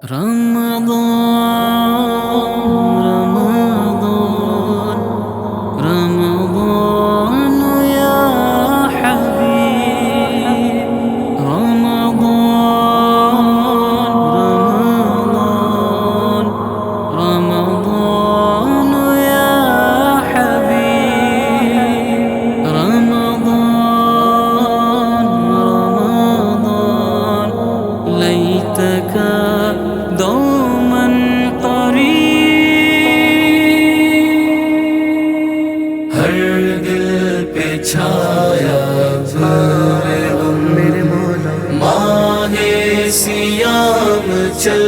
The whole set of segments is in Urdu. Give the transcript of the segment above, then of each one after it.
رمضان رمضان رمضان يا حبيب رمضان رمضان يا حبيب رمضان ليتك دوما قریب ہر دل پہ چھایا زور غم میرے مولا ماہ سیام چل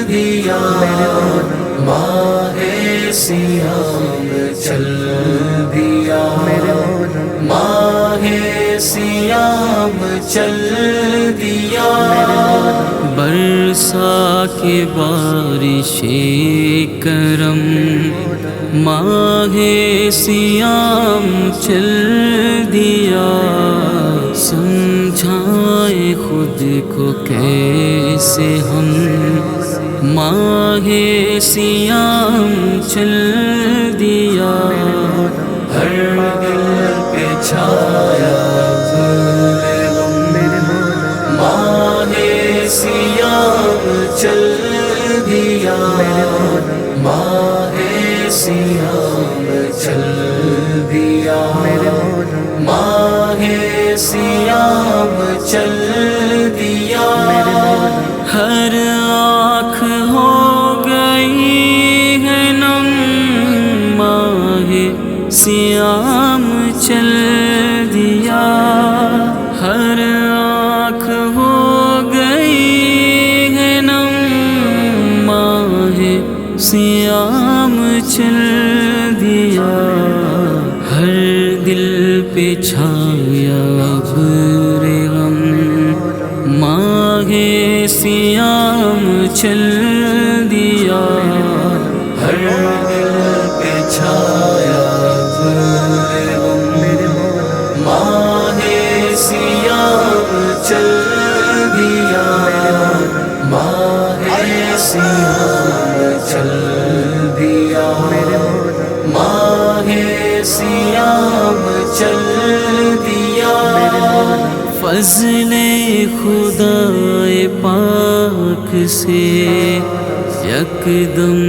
دیا ماہ سیام چل دیا ماہ سیام چل دیا برسا کے بارش کرم ماہ سیام چل دیا سمجھائے خود کو کیسے ہم ماہ سیام چل دیا ہر دل پہ چھایا زور غم میرے مولا ماہ سیام چل دیا ماہ سیام چل دیا ماہ سیام چل دیا ہر آنکھ ہو گئی ہے نم ماہ سیام چل دیا ہر آنکھ ہو گئی ہے نم ماہ سیام چل دیا ہر دل پہ چھایا ابر غم ماہ سیام چل دیا ہر دل پہ چھایا زور غم میرے مولا ماہ سیام چل دیا ماہ سیام چل دیا ماہ سیام چل دیا فضل خدا پاک سے یکدم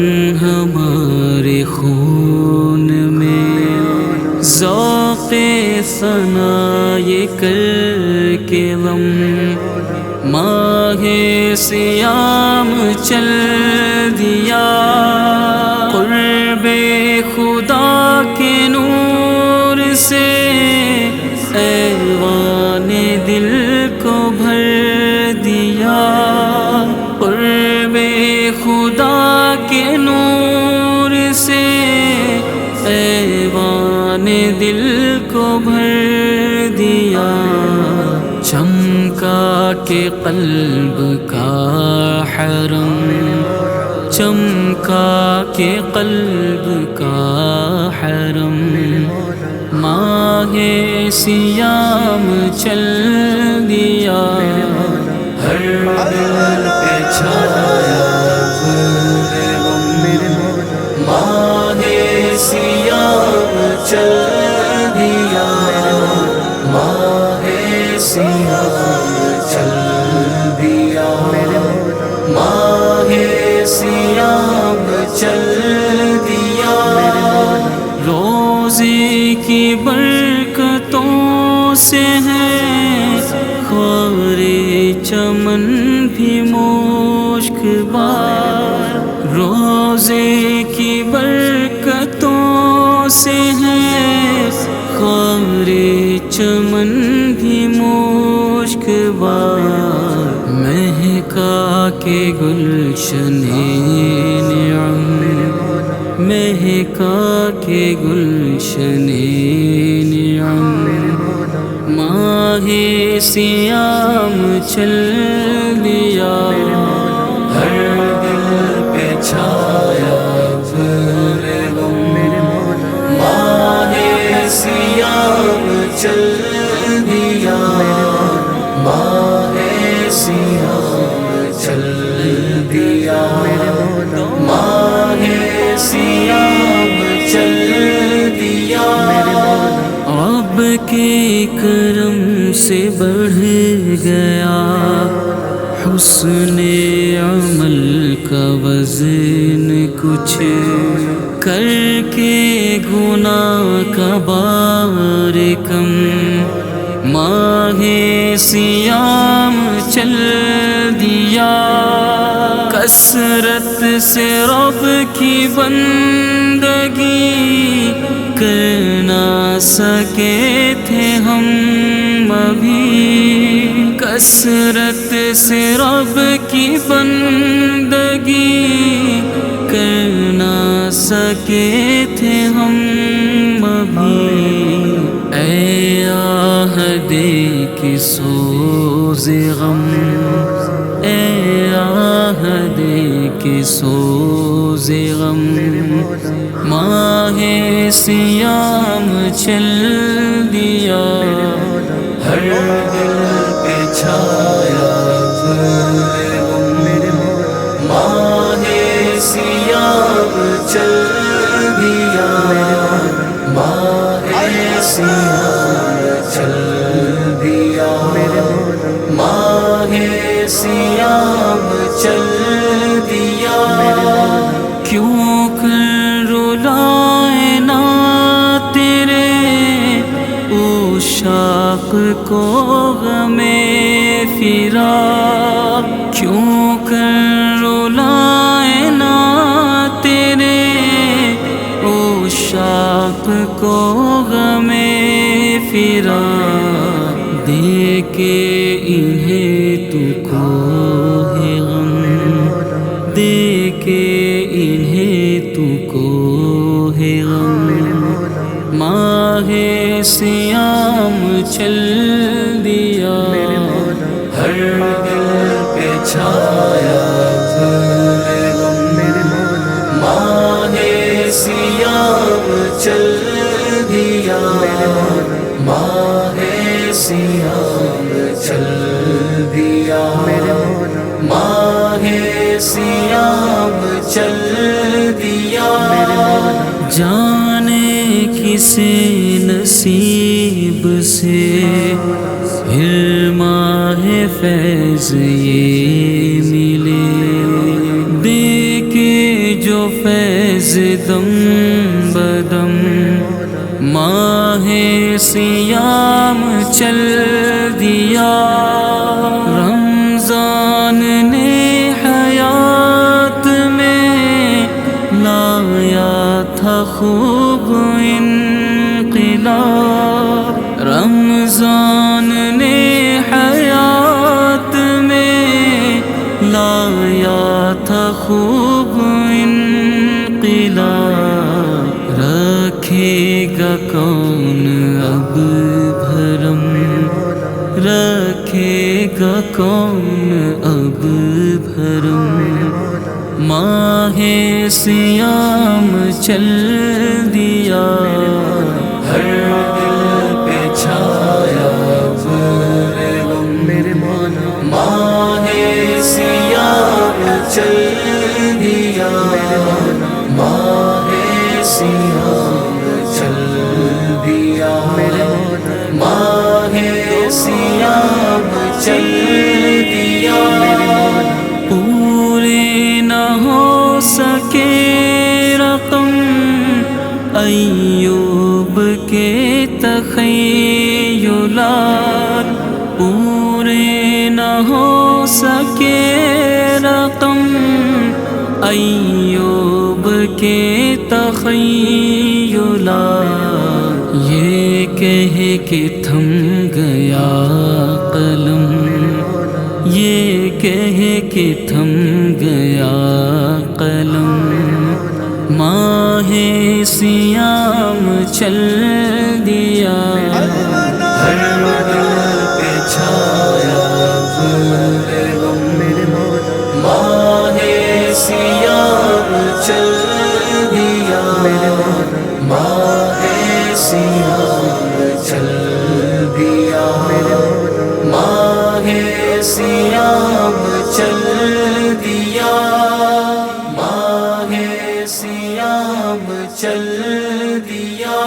ہمارے خون میں ذوق ثنا یہ کر کے غم ماہ سیام چل دیا قرب خدا کے نور سے ایوان دل کو بھر دیا قرب خدا کے نور سے ایوان دل کو بھر دیا چمکا کے قلب کا حرم چمکا کے قلب کا حرم ماہ سیام چل دیا ہر دل پہ چھایا زور غم میرے مولا ماہ سیام چل دیا ماہ سیام چل دیا ماہ سیام چل دیا روزے کی برکتوں سے ہے خار چمن بھی مشک بار روزے کی برکتوں سے ہے خار چمن بھی مشک بار مہکا کے گلشن نعم مہکا کے گلشن نعم ماہ سیام چل دیا ہر دل پہ چھایا زور غم میرے مولا ماہ سیام چل دیا ماہ سیام چل دیا دیا ماہ سیام چل دیا آپ کے کرم سے بڑھ گیا حسن عمل کا وزن کچھ کر کے گناہ کا بار کم ماہ سیام چل دیا کثرت سے رب کی بندگی کر نہ سکے تھے ہم ابھی کثرت سے رب کی بندگی کر نہ سکے تھے ہم ابھی اے آہد کی سوز غم اے آہد کی سوز غم ماہ سیام چل دیا ہر دل پہ چھایا غم ماہ سیام چل دیا ماہ سیام چل دیا ماہ سیام چل دیا کیوں کر رلائے نہ تیرے عشاق کو غم فراق کیوں کر رلائے نہ تیرے عشاق کو غم فراق دے کے انہیں تو کو ہے غم دے کے انہیں تو کو ہے غم ماہ سیام چل دیا ہر دل پہ چھایا غم ماہ سیام چل دیا ماہ سیام چل دیا ماہ سیام چل دیا جانے کسے نصیب سے پھر ماہ فیض یہ ملے دے کے جو فیض دم بدم ماہ سیام چل دیا رمضان نے حیات میں لایا تھا خوب انقلاب رمضان نے حیات میں لایا تھا خوب انقلاب رکھے گا کون اب بھرم رکھے گا کون اب بھرم ماہ سیام چل دیا ہر دل پہ چھایا غم ماہ سیام چل دیا ماہ سیام چل دیا ماہ سیام چل دیا پورے نہ ہو سکے رقم ایوب کے تخیلات پورے نہ ہو سکے رقم ایوب کے تخیلات یہ کہہ کے تھم گیا قلم یہ کہہ کے تھم گیا قلم ماہ سیام چل دیا ہر دل پہ چھایا غم ماہ سیام چل دیا ماہ سیام چل دیا ماہ سیام چل دیا سیام چل دیا